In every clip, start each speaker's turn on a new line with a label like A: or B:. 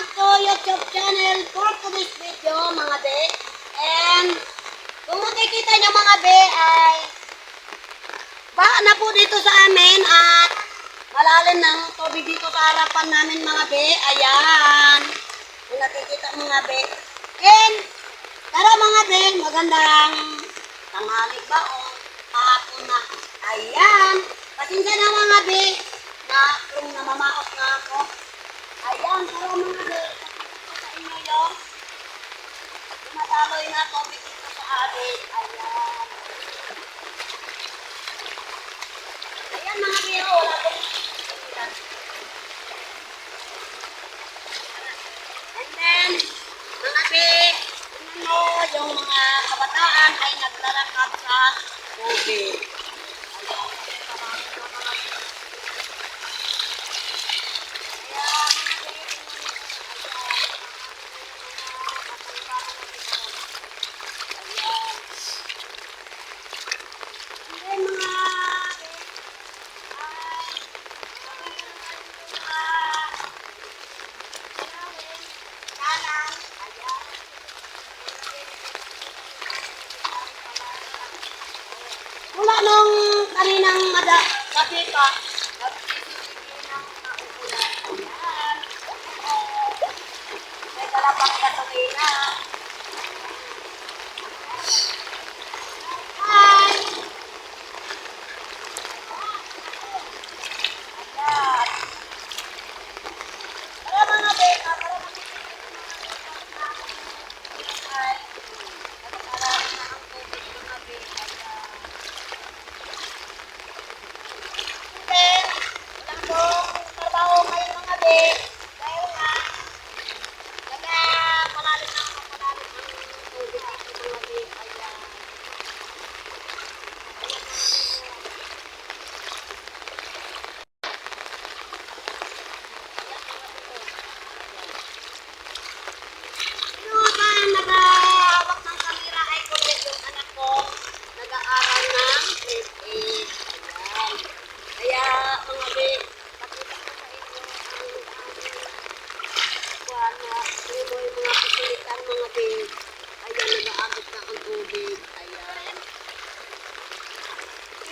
A: back to YouTube channel for today's video mga be. And kung makikita nyo mga be ay baha na po dito sa amin at malalim ng tubig dito sa harapan namin mga be. Ayan. Kung nakikita mga be. And tara mga be, magandang tanghali ba o hapon na. Ayan. Pasensya na mga be na kung namamaot na ako. Ayan, tara mga be. Pakita sa inyo yung dumadaloy na tubig dito sa amin. Ayan. Ayan mga be, wala kong and then, mga be, tingnan mo yung mga kabataan ay naglalakad sa tubig. Ayan, kasamahan na mga be. Mula nung kaninang gabi pa, nagsisipin ng nauulan. Ayan. May dalapang gasolina. Hi! Ayan. Para mga beka, para makikita ay nagkarami na ang tubig mga beka. Then, walang pong trabaho kayo mga be. Dahil nga, nagpalalim na ang tubig dito mga be. Ayan. Yung nag-hawak ng kamera ay kulit yung anak ko. Nag-aaral ng grade 8. Ayan. Kaya mga be, pakita ko sa inyo ang yung mga pasulitan mga be. Ayan, nag-aabot na ang tubig. Ayan.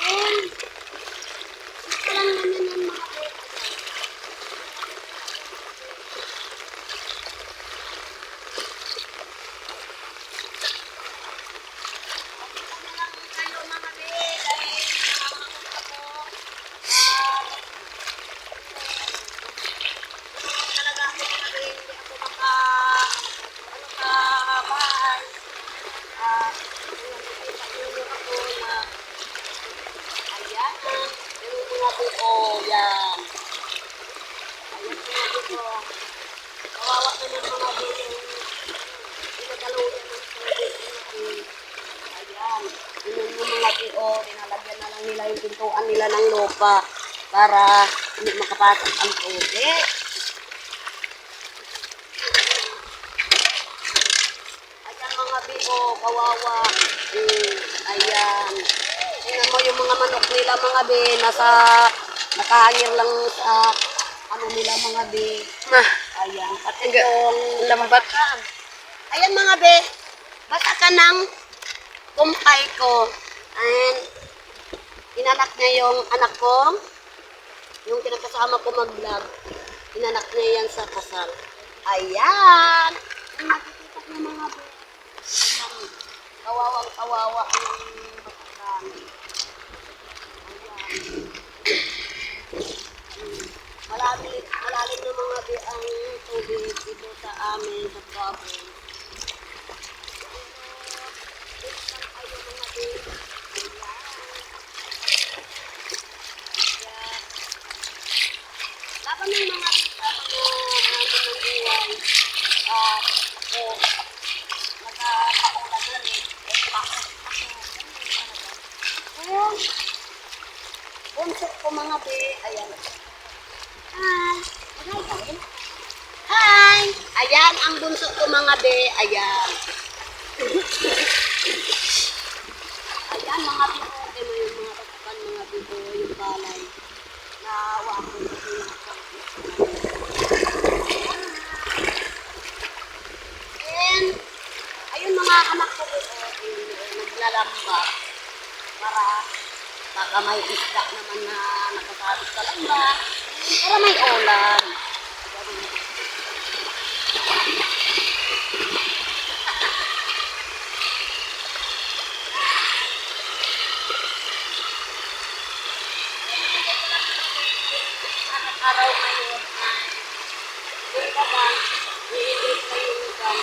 A: Ayan. Ito lang naman yan mga be. Pakita na lang kayo mga be. Dahil namamakot ako. Talaga ako mga be. Hindi ako makabahay. Nakikita nyo ako na ayan. Yung mga buko. Yan. Ayan mga buko. Kawawa naman mga buko. Pinagaluyan ng tubig mga buko. Ayan. Yun yung mga buko. Pinalagyan na lang nila yung pintuan nila ng lupa para hindi makapasok ang tubig. Ayan mga buko. Kawawa. Ayan. Tingnan mo yung mga manok nila mga be, nakahangir lang sa ano nila mga be. Ayan, pati yung lambat. Ayan mga be, basta ka ng kumpay ko. And inanak niya yung anak ko, yung kinakasama ko mag-vlog. Inanak niya yan sa kasal. Ayan. Yung makikita niyo mga be. Ayan. Kawawang kawawa ang batakan. Malalim na mga be ang tubig dito sa amin sa province. Isang kayo mga be. Ayan. Laban ng mga bisa mga nandun ng iwan. Ako, nagkakaulan na rin. Bakit ako? Ayan. Bunso ko mga be. Ayan. Hi! Hi! Ayan ang bunso ko mga be. Ayan. Ayan mga biko. Ito mo yung mga tatakan mga biko. Yung balay. Naawa ako. naman na nakasabit sa lamba para may ulam. Araw ngayon ay yung kabang, i-ibig na yung kabang.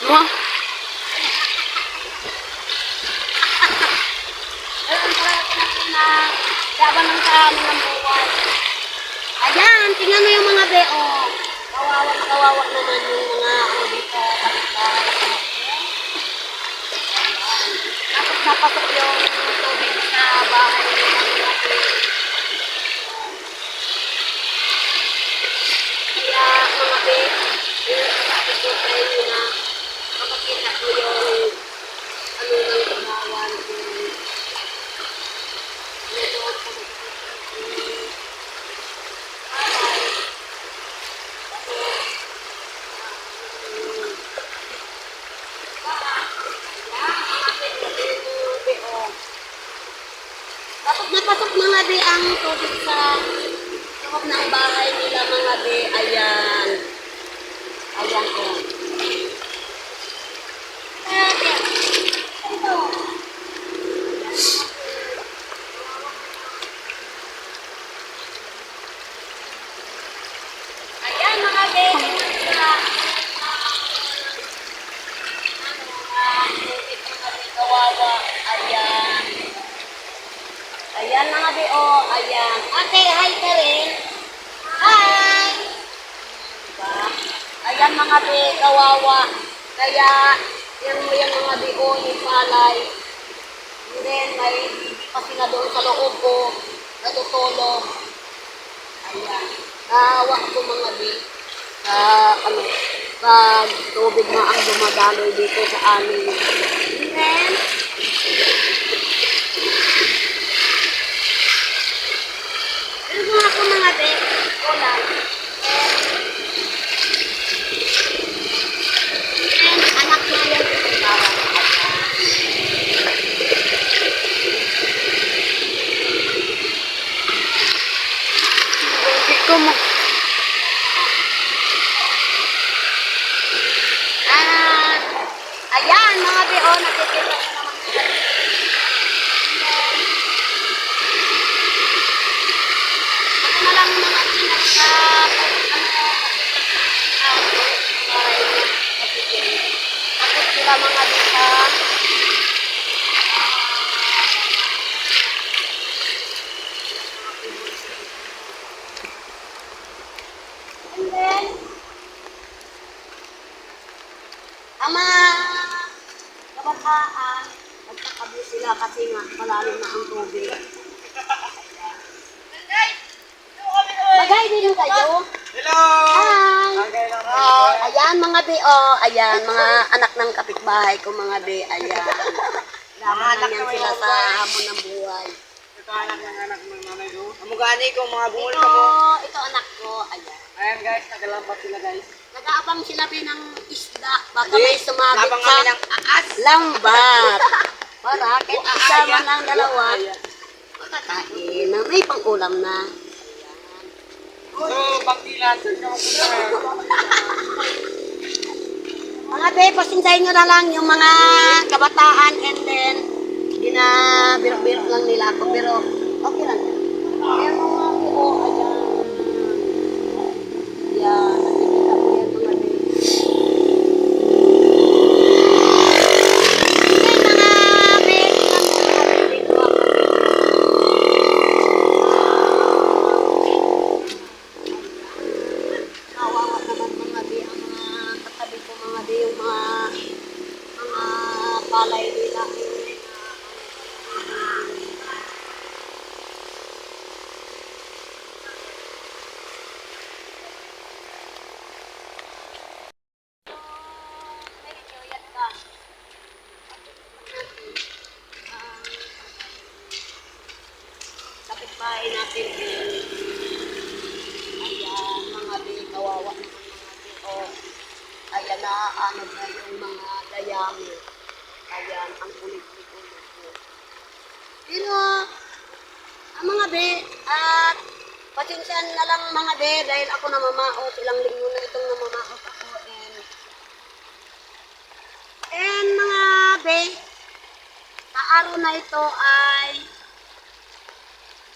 A: Wah. Ayun, pala natin na laban ng sa amin ng buwan. Ayan, tingnan mo yung mga beo. Kawawa naman yung mga ano dito. Tapos napasok yung tubig sa bahay ng mga beo. Kaya mga beo, yung sabi ko sa inyo na makakita ko yung ano ng kawawan yung doon ko tapos napasok mga be ang tubig sa loob ng bahay nila mga be. Ayan. Ayan ko. Ito. Ayan mga be. Kawawa. Ayan. Ayan mga be. Oh, ayan. Ate, hi ka rin. Hi. Diba? Ayan mga be. Kawawa. Kaya, yan mo yung mga be. Oh, yung palay. And then, may pa sila doon sa loob ko. Natutulog. Ayan. Kawawa ko mga be. Ano, pag tubig na ang dumadaloy dito sa amin. And then, ano mga ako mga be, ulan. And anak na yan sa bawat hindi ko mo. Ayan mga be, oh, nakikita ko naman nila. Ako na lang mga pinagka takot sila mga bisa. And then, ang mga kabataan, nagkakabi sila kasi nga malalim na ang tubig. Bagay din kayo.
B: Hello!
A: Hi! Ayan mga be, oh, ayan, mga anak ng kapitbahay ko mga be, ayan. Laban lang yan sila sa hamon ng buhay.
B: Ito anak ng nanay ko. Amugani ko mga bungol
A: Ito,
B: ka mo.
A: ito anak ko, ayan.
B: Ayan guys, nagalampat sila guys.
A: Nag-aabang sila be ng isda, baka
B: Hindi,
A: may sumabit
B: labang
A: sa
B: kami ng aas.
A: lambat. Para kahit isa
B: Aaya.
A: man ang dalawa,
B: Aaya.
A: makakain na may pang-ulam na.
B: So, pagdilan, saan ka mapunta ngayon?
A: Mga be, pasinsahin nyo na lang yung mga kabataan and then binabiro-biro lang nila ako pero okay lang yan. Kaya mga buo, ayan. Ayan, nakikita ko yan mga be. Palay nila. bahay natin. Ayan, mga bi, kawawa naman mga bi. O, ayan na, ano na yung mga dayami. Ayan, ang ulit-ulit po. Pero, ang mga be, at pasensyahan na lang mga be, dahil ako namamaos, ilang linggo na itong namamaos ako. And mga be, sa araw na ito ay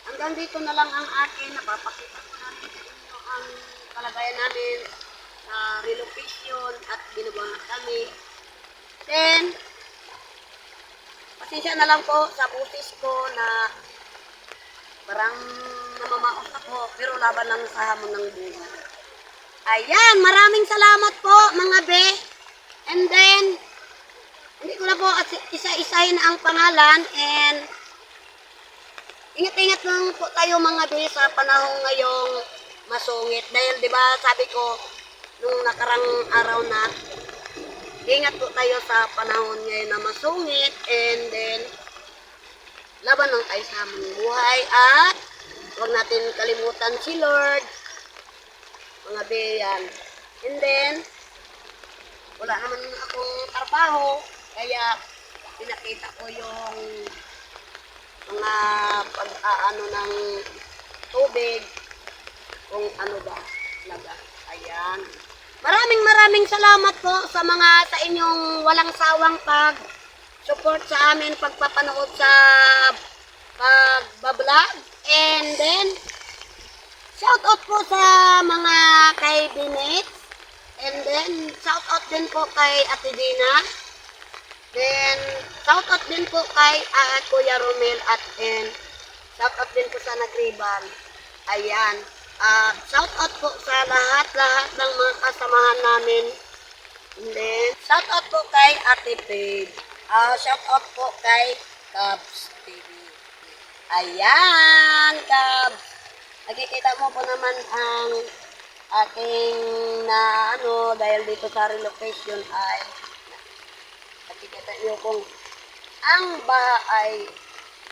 A: hanggang dito na lang ang akin. Napapakita ko na rin sa inyo ang kalagayan namin sa relocation at binubuhat kami. Then, pasensya na lang po sa busis ko na parang namamaos ako, pero laban lang sa hamon ng buhay. Ayan, maraming salamat po mga be. And then, hindi ko na po isa-isahin ang pangalan and ingat-ingat lang po tayo mga be sa panahon ngayong masungit. Dahil di ba sabi ko nung nakarang araw na ingat po tayo sa panahon ngayon na masungit and then laban lang tayo sa aming buhay at huwag natin kalimutan si Lord. Mga be yan. And then, wala naman akong trabaho kaya pinakita ko yung mga pag-aano ng tubig kung ano ba laga. Ayan. Maraming salamat po sa inyong walang sawang support sa amin pagpapanood sa pagbablog. And then shout out po sa mga kay Binet. And then shout out din po kay Ate Dina. Then shout out din po kay Kuya Romel at shout out din po sa Nagriban. Ayan. Shout out po sa lahat ng mga kasamahan namin. And then, shout out po kay Ate Paige. Shout out po kay Cubs TV. Ayan, Cubs. Nakikita mo po naman ang aking dahil dito sa relocation ay nakikita niyo kung ang baha ay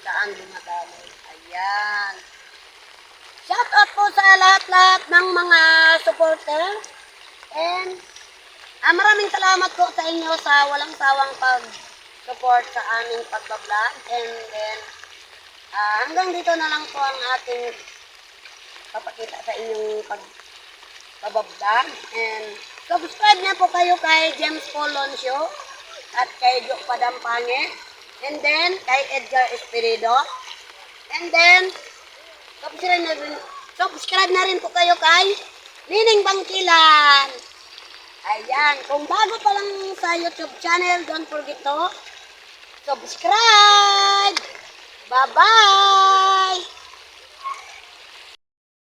A: saan dumadaloy. Ayan. Shout out po sa lahat ng mga supporter. And maraming salamat po sa inyo sa walang sawang pag-support sa aming pagbablog. And then, hanggang dito na lang po ang ating papakita sa inyong pagbablog. And subscribe na po kayo kay James Polon Show at kay Jok Padampange. And then, kay Edgar Espirido. And then, subscribe na rin po kayo kay Nining Bangkilan. Ayan, kung bago pa lang sa YouTube channel, don't forget to subscribe. Bye-bye!